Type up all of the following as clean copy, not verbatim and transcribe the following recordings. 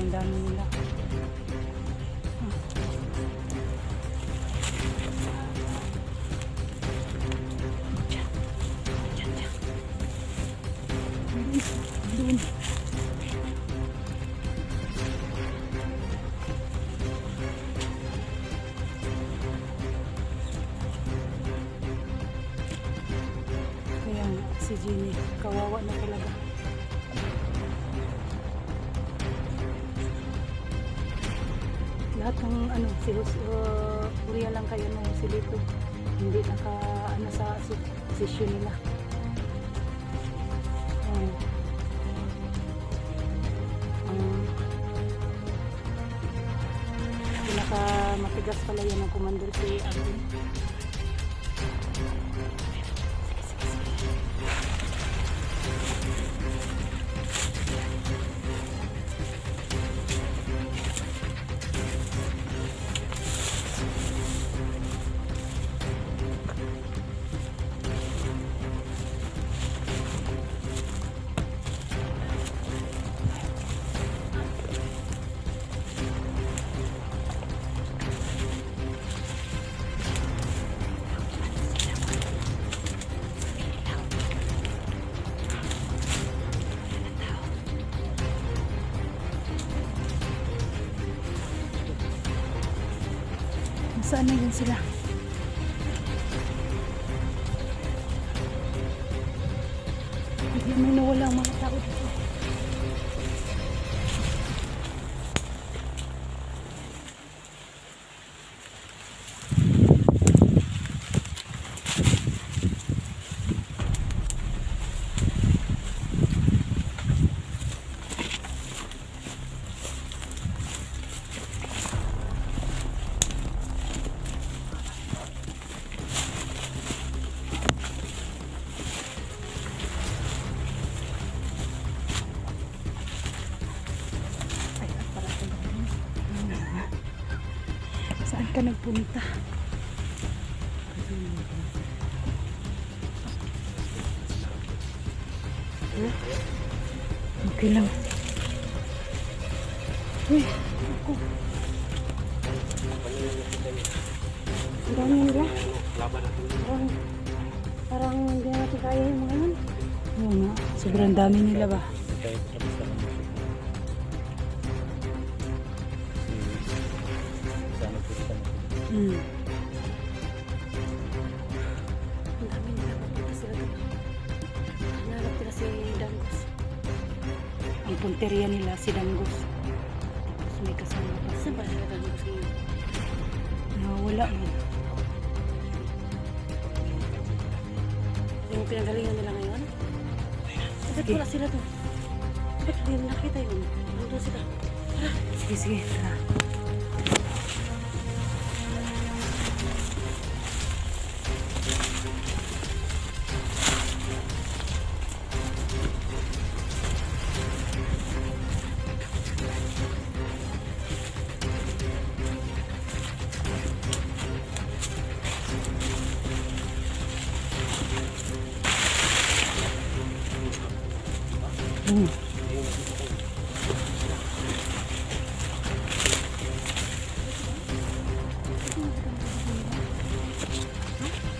Sobrang dami nila. Doon. Kaya si Jenny, kawawa na talaga. Lahat ng ano, si Uriah lang kayo no, si Lito. Hindi naka ano sa session nila. Pinaka matigas pala yan ang commander si Agin. Saan na yun sila? Hindi may nawala ang mga tao dito. Saan ka nagpunta? Okay lang. Uy, ako. Ang dami nila. Parang hindi natin kaya yung mga yan. Oo nga, sobrang dami nila ba? Ang dami nila, papunta sila doon. Hanap nila si Danggos. Ang punteriya nila si Danggos. Tapos may kasama pa. Saan ba sila Danggos ngayon? Wala mo. Yung pinagalingan nila ngayon? Bakit wala sila doon? Bakit hindi nakita yun? Nandun sila. Tara. Sige, sige. Tara.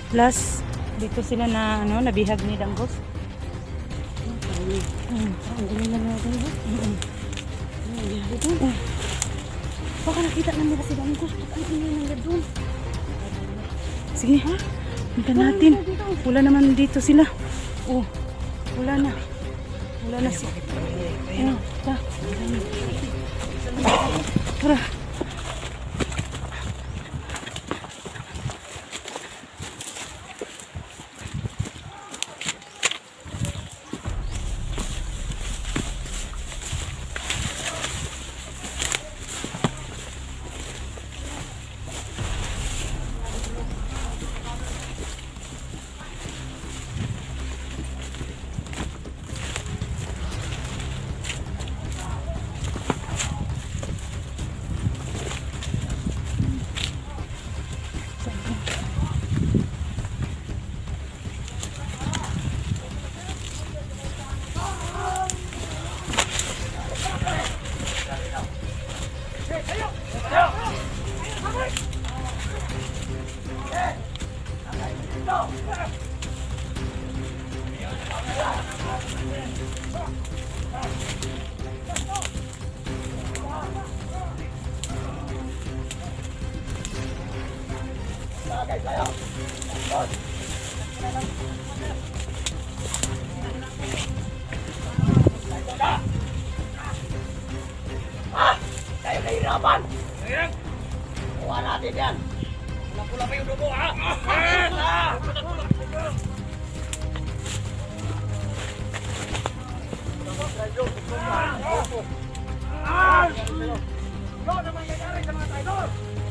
Plus, dito sila na ano, nabihag ni Danggos. Ang galing na natin ba? Baka nakita na nila si Danggos. Bakit hindi nila doon? Sige, ha? Punta natin. Wala naman dito sila. Oh, wala na. Wala na si... Tara. natin yan. Pula-pula pa yung dugo, ha?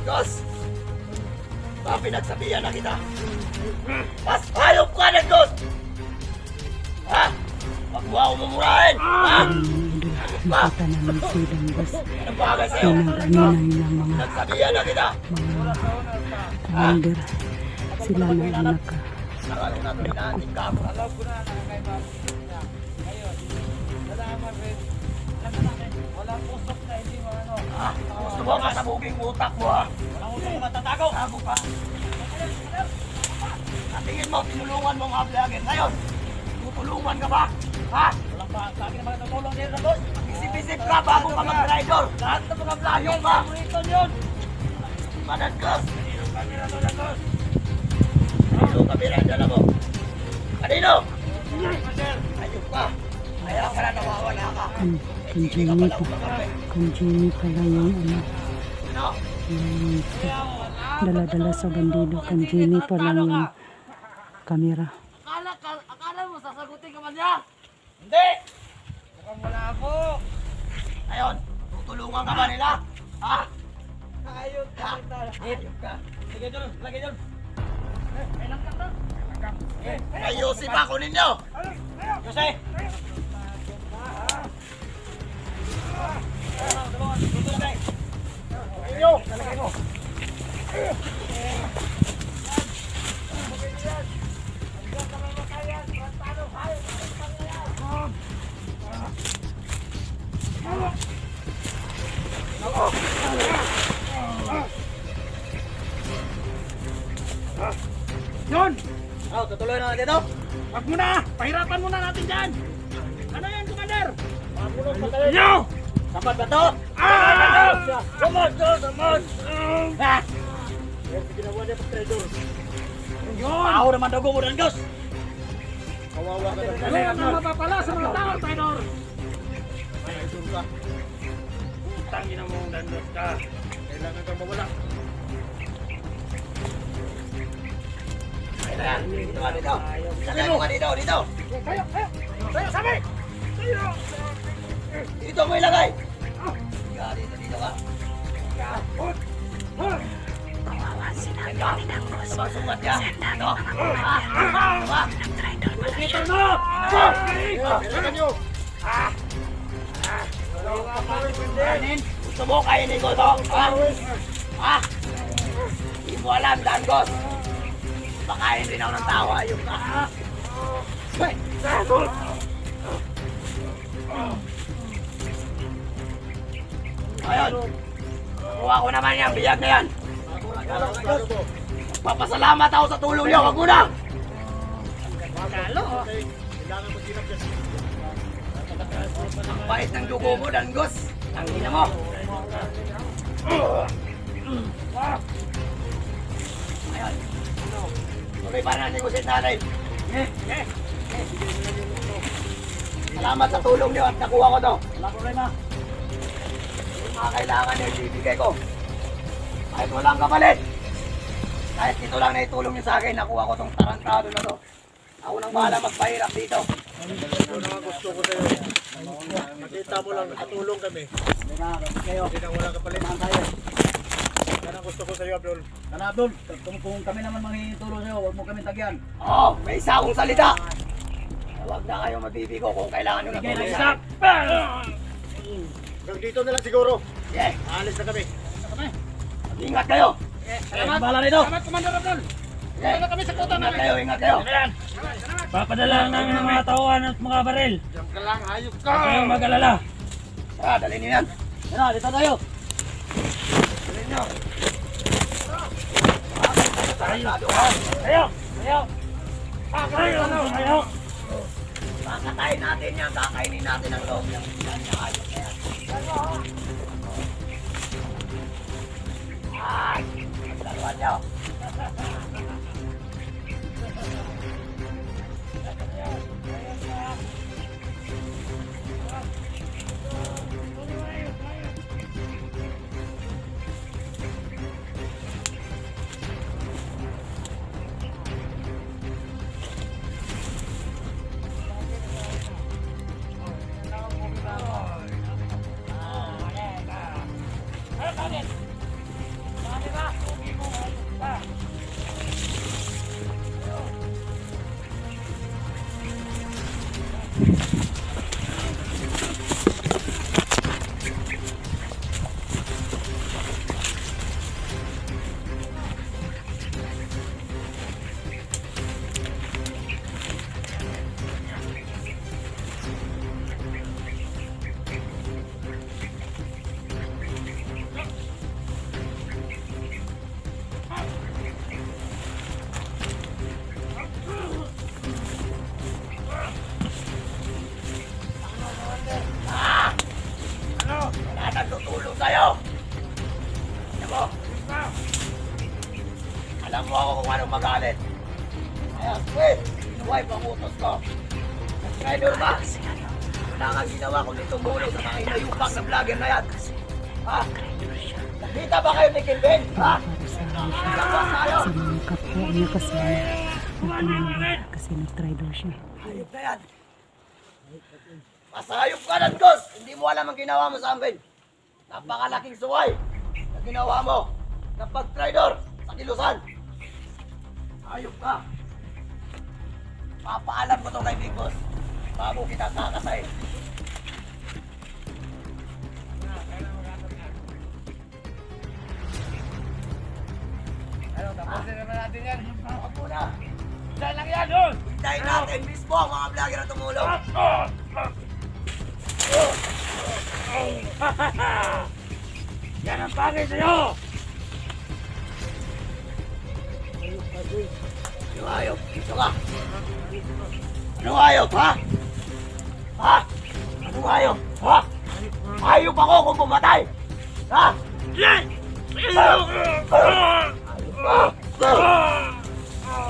Diyos! Baka pinagsabihan na kita. Mas hayop ka na, Diyos! Ha? Huwag mo ako mamurahin! Ha? Nakita namin si Danggos. Ano bagay sa'yo? Pinag-ano ng mga Nagsabihan na kita. commander. Sila na ang naka. Nakalo na ito na ating kamo. Alam ko na nakakaiba niya. Ngayon, nalaman rin. Walang usok na hindi mo ano. Ha? Gusto mo kasabugin utak mo, ha? Walang usok na matatago. Tago ka. Sa tingin mo, tinulungan mo ang Ablagan. Ngayon, tutulungan ka ba? Ha? Walang pa. Sa akin naman natutulong din sa boss. Isip-isip ka bago ka mag-rider. Lahat ng mga vlog Ayun ba? paborito yun. Managkas. Kanino kami rin dala mo? Kanino? Ayun ka. Kaya pala nawawala ka. Kung Jimmy pala yung ano. Ano? Yung dala-dala sa bandido. Kung Jimmy pala yung kamera. Akala mo sasagutin ka man niya? Hindi. Mukhang wala ako. Ayun, tutulungan ka ba nila? Ha? Ayun ka. Ayun ka. Lagay doon. Lagay doon. May langkang doon. Ayusin pa ako ninyo. Jose. Dito lagay. Ayun. Lalagay mo. Yun! Oh, tutuloy na natin ito. Wag mo na! Pahirapan muna natin dyan! Ano yan, Commander? Nyo! Sapat ba ito? Samat! Samat! Ha? Yan, ginawa niya pag trader. Ako naman daw mo ng Diyos. Kawawa ka na. Ano ang mapapala sa mga tao, trader? Traidor ka. Tangin mo ang dandot ka. Kailangan kang mawala. Ayan, dito ka dito. Lagay mo ka dito, dito. Kayo! Sabi! Dito mo ilagay. Dito, dito ka. Kawawa sila ni Danggos. Masukat ka. Dito. Nag-traidor pala siya. Ito na! Kailangan nyo. Kanin, gusto mo kainin ko ito? Ha? Hindi mo alam, Danggos. Pakain rin ako ng tao, ayun ka. Ayun. Kuha ko naman yan, biyag na yan. Papasalamat ako sa tulong niyo, wag mo na. Ang bait ng dugo mo, Danggos. Ang ina mo. Ayun. Tuloy pa na negosyate natin. Salamat sa tulong niyo at nakuha ko to. Wala problema. Yung mga kailangan niyo, ibibigay ko. Kahit walang kapalit. Kahit ito lang na itulong niyo sa akin, nakuha ko tong tarantado na to. Ako nang bahala magpahirap dito. Ito na gusto ko sa'yo. Nakita mo lang, nakatulong kami. Kayo. Hindi na wala kapalit. Yan ang gusto ko sa'yo, Abdul. Kana Abdul, kung kami naman mangitulong sa'yo, huwag mo kami tagyan. Oo, may isa akong salita. Huwag na kayo mabibigo kung kailangan nyo na tulong sa akin. Hanggang dito na lang siguro. Yeah, Aalis na kami. ingat kayo. Salamat. Bahala nito. Salamat, Commander Abdul. Yeah. Salamat kami sa kota Ingat namin. kayo, ingat kayo. Papadala namin ng mga tauhan at mga baril. Diyan ka lang, hayop ka. Huwag kayong mag-alala. Tara, dalhin niyo yan. Yan na, dito tayo. Dalhin niyo. Ayaw! Ayaw! Ayaw! Kakatayin natin yan, kakainin natin ang loob niya. Yan, yung ayos na yan. Ay, maglaruan niyo. Bakit? Inuwipe ang utos ko. Nag-traitor ka. Wala kang ginawa kundi tumulong sa mga inayupak na vlogger na yan. Ha? Nakita ba kayo ni Kelvin? Ha? Nagkakwa tayo. Sa mga kapwa niya kasi nagpumulong kasi nag-traitor siya. Hayop na yan. Masayop ka ng Diyos. Hindi mo alam ang ginawa mo sa amin. Napakalaking suway na ginawa mo na pag-traidor sa kilusan. Hayop ka. Papaalam ko to kay Big Boss bago kita kakasayin. Ano, tapusin naman natin yan. Huwag muna. Dahil lang yan, doon! Hintayin natin mismo ang mga vlogger na tumulong. Yan ang bagay sa'yo! Ano hayop? Dito ka. Ano hayop, ha? Ha? Ano hayop? Ha? Hayop ako kung pumatay. Ha? Hayop ka.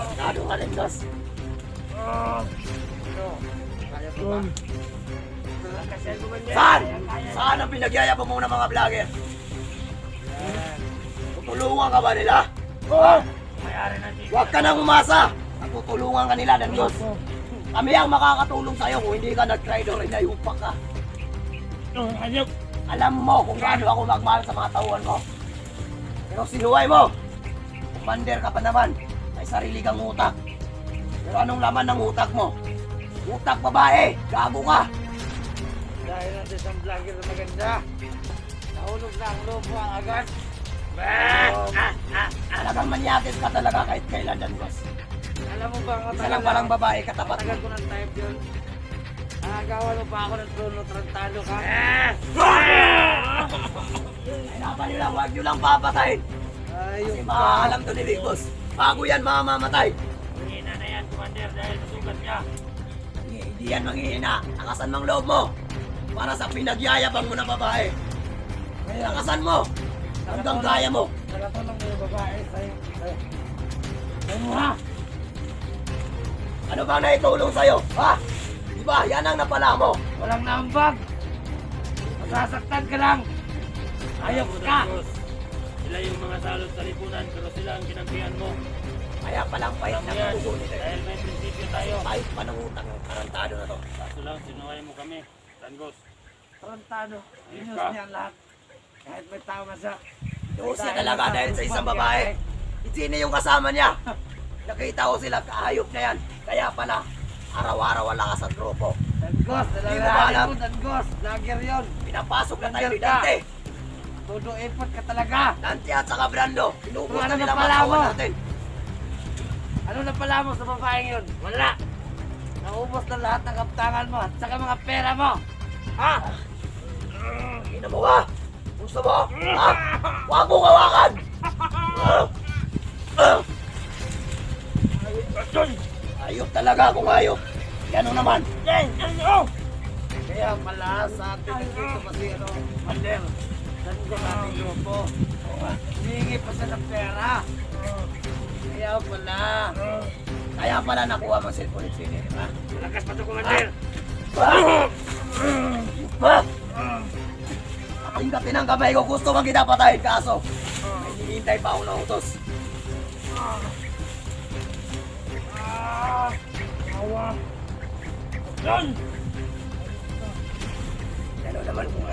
Masyado ka rin, Diyos. Saan? Saan ang pinagyayabang mo ng mga vlogger? Tutulungan ka ba nila? Ha? Huwag ka nang umasa. Natutulungan ka nila ng Diyos. Kami ang makakatulong sa'yo kung hindi ka nag-traitor, inayupak ka. Hayop! Alam mo kung gaano ako magmahal sa mga tauhan mo. Pero sinuway mo. Commander ka pa naman. May sarili kang utak. Pero anong laman ng utak mo? Utak babae. Gago ka. Dahil natin sa vlogger na maganda. Nahulog na ang loob mo ang agad. Talagang manyakis ka talaga kahit kailan dan, boss. Alam mo ba ang Isa lang palang babae katapat mo. Tagal ko ng type yun. Nakagawa mo pa ako ng trono, trantado ka. Ay napan nyo lang, huwag nyo lang papatayin. Ayun Kasi ka. maalam to ni Big Boss. Bago yan mamamatay. Hina na yan, Commander, dahil nasugat niya. Hindi yan manghihina. Lakasan mang loob mo. Para sa pinagyayabang mo na babae. Lakasan mo. Hanggang kaya mo. Nakatanong mo yung babae sa'yo. Ano ha? Ano bang naitulong sa'yo? Ha? Diba? Yan ang napala mo. Walang naambag. Masasaktan ka lang. Ayok ka. Sila yung mga salot sa lipunan, pero sila ang kinampihan mo. Kaya palang pahit Alam na mo yan, kukunin eh. dahil may prinsipyo tayo. Pahit pa ng utang ng karantado na to. Kaso lang, sinuway mo kami. Tanggos. Trantado. Inus niya ang lahat. Kahit may tama siya. Siya talaga dahil sa isang babae. Sino yung kasama niya? Nakita ko sila, kahayop na yan. Kaya pala, araw-araw wala ka sa grupo. Dangos. Hindi mo ba Dalalaan alam? mo, Dangos. Vlogger yun. Pinapasok na tayo ni Ka. Dante. Todo ipot ka talaga. Dante at saka Brando. Pinupos Ano na nila na pala matawan mo? natin. Ano na pala mo sa babaeng yun? Wala. Naubos na lahat ng kaptangan mo at saka mga pera mo. Ha? Ina mo ba? Gusto mo? Ha? Huwag mong hawakan! Ayop talaga kung ayop. Yan naman. Kaya pala sa atin nandito kasi ano, Mander. Dangos ating grupo. Hihingi pa siya ng pera. Kaya pala. Kaya pala nakuha mo cellphone ni Sini, di ba? Malakas pa ito, Commander. Ang kapi ng kamay ko, gusto kang kita patayin, kaso may hinihintay pa ako ng utos. Yan! Ano naman kung